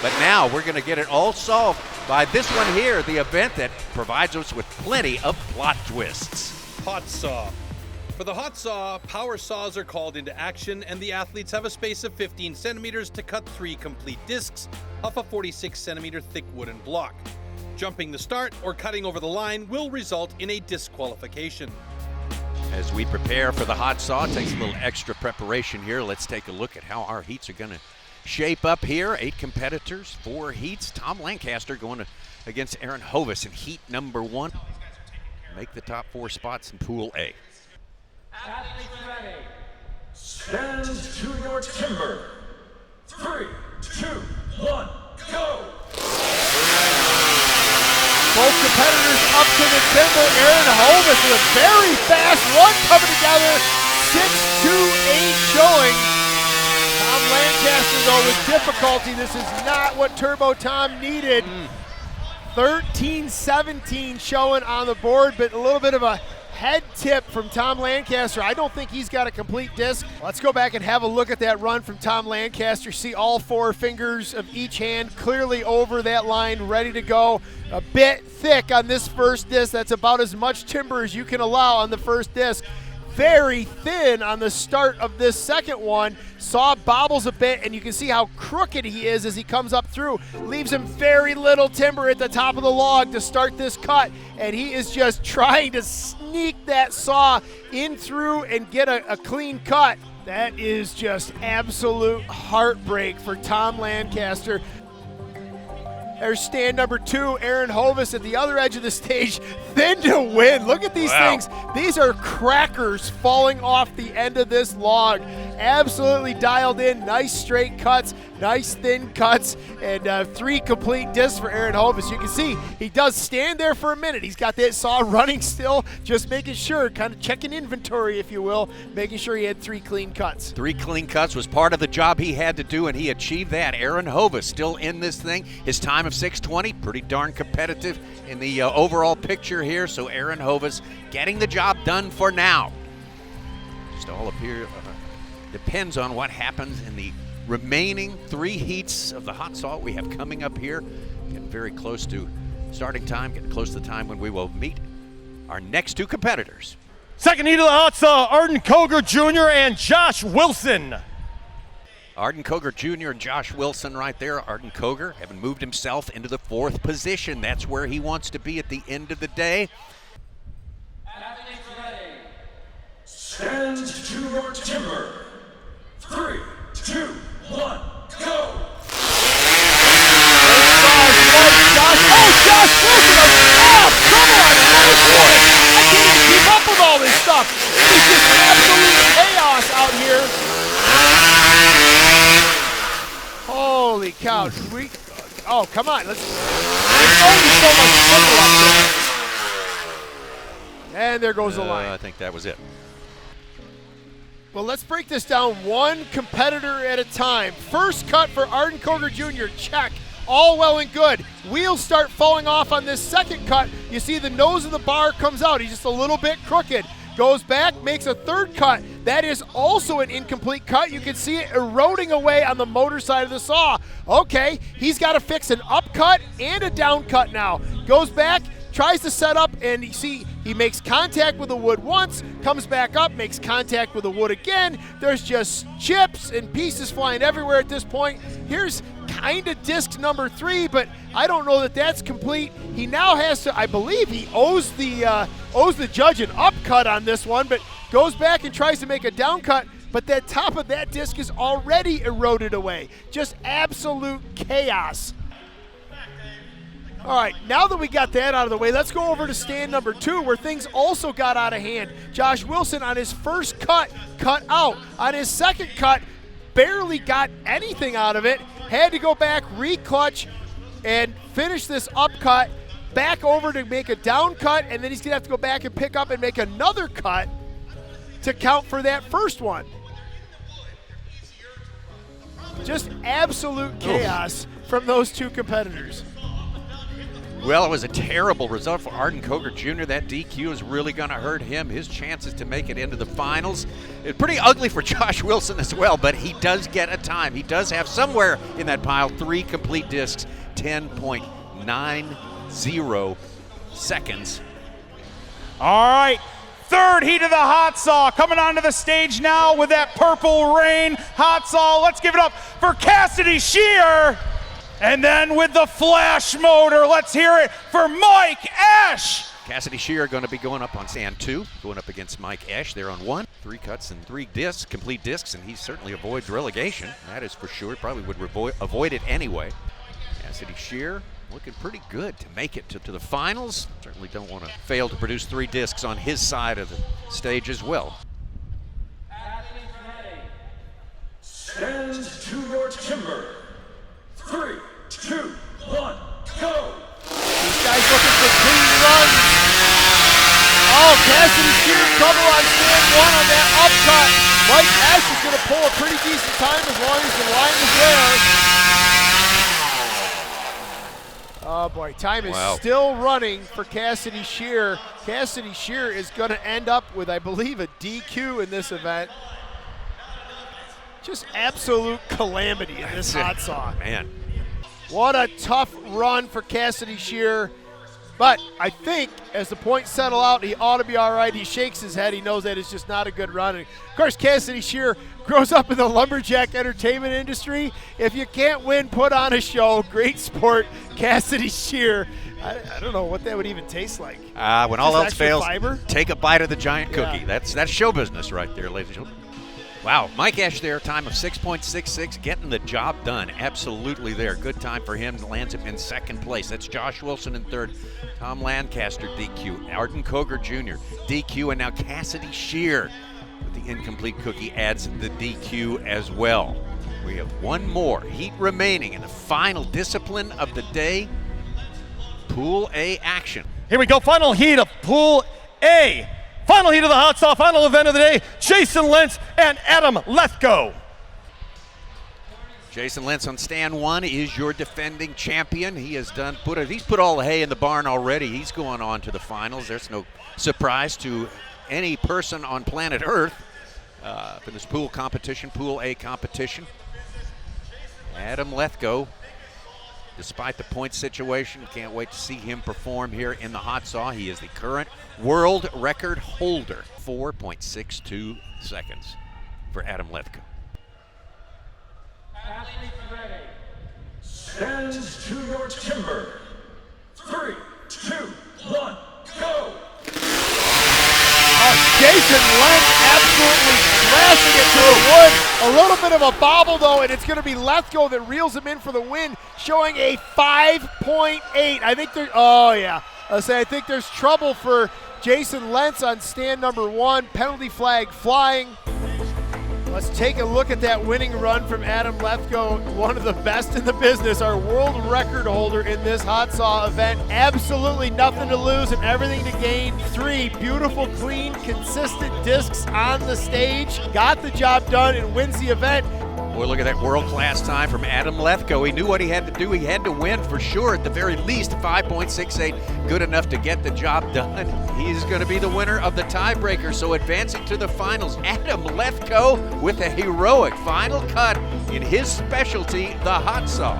But now we're going to get it all solved by this one here, the event that provides us with plenty of plot twists. Hot saw. For the hot saw, power saws are called into action, and the athletes have a space of 15 centimeters to cut 3 complete discs off a 46 centimeter thick wooden block. Jumping the start or cutting over the line will result in a disqualification. As we prepare for the hot saw, it takes a little extra preparation here. Let's take a look at how our heats are going to shape up here. 8 competitors, 4 heats. Tom Lancaster going against Aaron Hovis in heat number 1. Make the top 4 spots in Pool A. Athletes ready. Stand to your timber. 3, 2, 1, go! Both competitors up to the timber. Aaron Hovis with a very fast run coming together. 6-2-8 showing. Tom Lancaster, though, with difficulty. This is not what Turbo Tom needed. 13-17 showing on the board, but a little bit of a head tip from Tom Lancaster. I don't think he's got a complete disc. Let's go back and have a look at that run from Tom Lancaster. See all 4 fingers of each hand clearly over that line, ready to go. A bit thick on this first disc. That's about as much timber as you can allow on the first disc. Very thin on the start of this second one. Saw bobbles a bit, and you can see how crooked he is as he comes up through. Leaves him very little timber at the top of the log to start this cut, and he is just trying to sneak that saw in through and get a clean cut. That is just absolute heartbreak for Tom Lancaster. There's stand number 2, Aaron Hovis at the other edge of the stage, thin to win. Look at these things. These are crackers falling off the end of this log. Absolutely dialed in, nice straight cuts, nice thin cuts, and 3 complete discs for Aaron Hovis. You can see he does stand there for a minute. He's got that saw running still, just making sure, kind of checking inventory, if you will, making sure he had 3 clean cuts. 3 clean cuts was part of the job he had to do, and he achieved that. Aaron Hovis still in this thing. His time of 6:20, pretty darn competitive in the overall picture here. So Aaron Hovis getting the job done for now. Just all up here depends on what happens in the remaining 3 heats of the hot saw we have coming up here. Getting very close to starting time, getting close to the time when we will meet our next 2 competitors. Second heat of the hot saw, Arden Koger Jr. and Josh Wilson. Arden Koger Jr. and Josh Wilson right there. Arden Koger having moved himself into the 4th position. That's where he wants to be at the end of the day. Athletes ready. Stand to your timber. 3, 2, 1, go! Oh, Josh Wilson! Oh, come on! I can't even keep up with all this stuff. It's just absolute chaos out here. Holy cow. Oh, come on. There's only so much timber up there. And there goes the line. I think that was it. Well, let's break this down one competitor at a time. First cut for Arden Koger Jr., check. All well and good. Wheels start falling off on this second cut. You see the nose of the bar comes out. He's just a little bit crooked. Goes back, makes a third cut. That is also an incomplete cut. You can see it eroding away on the motor side of the saw. Okay, he's got to fix an up cut and a down cut now. Goes back, tries to set up, and you see he makes contact with the wood once, comes back up, makes contact with the wood again. There's just chips and pieces flying everywhere at this point. Here's kind of disc number 3, but I don't know that that's complete. He now has to, I believe he owes the judge an up cut on this one, but goes back and tries to make a down cut, but that top of that disc is already eroded away. Just absolute chaos. All right, now that we got that out of the way, let's go over to stand number 2 where things also got out of hand. Josh Wilson on his first cut out. On his second cut, barely got anything out of it. Had to go back, re-clutch, and finish this up cut. Back over to make a down cut, and then he's going to have to go back and pick up and make another cut to count for that first one. Just absolute chaos from those 2 competitors. Well, it was a terrible result for Arden Coger Jr. That DQ is really going to hurt him. His chances to make it into the finals. It's pretty ugly for Josh Wilson as well, but he does get a time. He does have somewhere in that pile 3 complete discs, 10.90 seconds. All right, third heat of the hot saw coming onto the stage now with that purple rain hot saw. Let's give it up for Cassidy Shear. And then with the flash motor, let's hear it for Mike Esch. Cassidy Shear going to be going up on stand 2, going up against Mike Esch. They're on 1. 3 cuts and 3 discs, complete discs, and he certainly avoids relegation. That is for sure. Probably would avoid it anyway. Cassidy Shear looking pretty good to make it to the finals. Certainly don't want to fail to produce 3 discs on his side of the stage as well. Athletes ready. Stand to your timber. 3, 2, 1, go! These guys looking for clean runs. Oh, Cassidy Shear trouble on stand 1 on that upcut. Mike Esch is going to pull a pretty decent time as long as the line is there. Oh boy, time is still running for Cassidy Shear. Cassidy Shear is going to end up with, I believe, a DQ in this event. Just absolute calamity in this hot saw. Man. What a tough run for Cassidy Shear. But I think as the points settle out, he ought to be all right. He shakes his head. He knows that it's just not a good run. And of course, Cassidy Shear grows up in the lumberjack entertainment industry. If you can't win, put on a show. Great sport, Cassidy Shear. I don't know what that would even taste like. When all else fails, fiber? Take a bite of the giant cookie. Yeah. That's show business right there, ladies and gentlemen. Wow, Mike Esch there, time of 6.66, getting the job done. Absolutely there. Good time for him. Lands him in second place. That's Josh Wilson in third. Tom Lancaster, DQ. Arden Coger Jr., DQ. And now Cassidy Shear with the incomplete cookie adds the DQ as well. We have one more heat remaining in the final discipline of the day, Pool A action. Here we go, final heat of Pool A. Final heat of the hot saw, final event of the day, Jason Lentz and Adam Lethko. Jason Lentz on stand 1 is your defending champion. He has he's put all the hay in the barn already. He's going on to the finals. There's no surprise to any person on planet Earth for this pool competition, Pool A competition. Adam Lethko, despite the point situation, can't wait to see him perform here in the hot saw. He is the current world record holder. 4.62 seconds for Adam Lethko. Athletes ready. Stand to your timber. 3, 2, 1, go! Jason Lentz absolutely smashing it to the wood. A little bit of a bobble though, and it's going to be Lethko that reels him in for the win, showing a 5.8. I think I think there's trouble for Jason Lentz on stand number 1. Penalty flag flying. Let's take a look at that winning run from Adam Lethko, one of the best in the business, our world record holder in this hot saw event. Absolutely nothing to lose and everything to gain. 3 beautiful, clean, consistent discs on the stage. Got the job done and wins the event. Boy, look at that world-class time from Adam Lethko. He knew what he had to do. He had to win for sure, at the very least. 5.68, good enough to get the job done. He's going to be the winner of the tiebreaker, so advancing to the finals, Adam Lethko with a heroic final cut in his specialty, the hot saw.